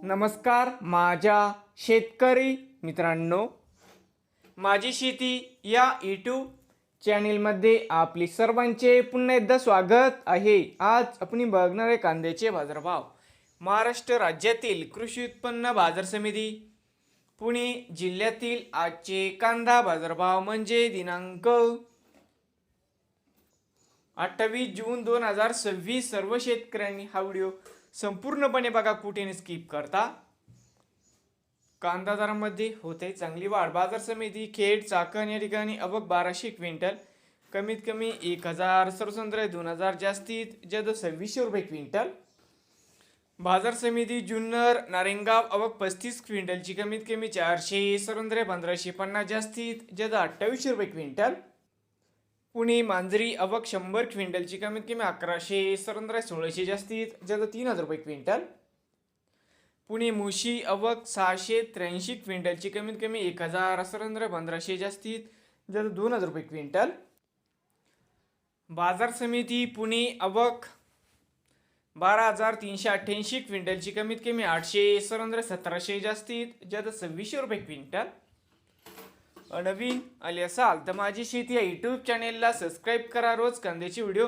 नमस्कार माझ्या शेतकरी मित्रांनो, माझी शेती या यूट्यूब चॅनेलमध्ये आपली सर्वांचे पुन्हा एकदा स्वागत आहे। आज आपण बघणार आहे कांद्याचे बाजारभाव। महाराष्ट्र राज्यातील कृषी उत्पन्न बाजार समिती पुणे जिल्ह्यातील आजचे कांदा बाजारभाव म्हणजे दिनांक 28 जून 2026। सर्व शेतकऱ्यांनी हा व्हिडिओ संपूर्णपणे बघा, कुठे स्किप करता। कांदा दरामध्ये होते चांगली वाढ। बाजार समिती खेड चाकण या ठिकाणी अवक 1200 क्विंटल, कमीत कमी 1000, सर्वसाधारण 2000, जास्तीत जास्त 2600 रुपये क्विंटल। बाजार समिती जुन्नर नारायणगाव अवक 35 क्विंटलची, कमीत कमी 400, सर्वसाधारण 1550, जास्तीत जास्त 2800 रुपये क्विंटल। पुणे मांजरी अवक 100 क्विंटलची, कमीत कमी 1100, सर्वसाधारण 1600, जास्तीत जास्त 3000 रुपये क्विंटल। पुणे मुशी अवक 683 क्विंटलची, कमीत कमी 1000, सर्वसाधारण 1500, जास्तीत जास्त 2000 रुपये क्विंटल। बाजार समिती पुणे अवक 12388 क्विंटलची, कमीत कमी 800, सर्वसाधारण 1700, जास्तीत जास्त 2600 रुपये क्विंटल। नवीन आले असाल तर माझी शेती या यूट्यूब चॅनेलला सबस्क्राईब करा। रोज कांद्याचे व्हिडिओ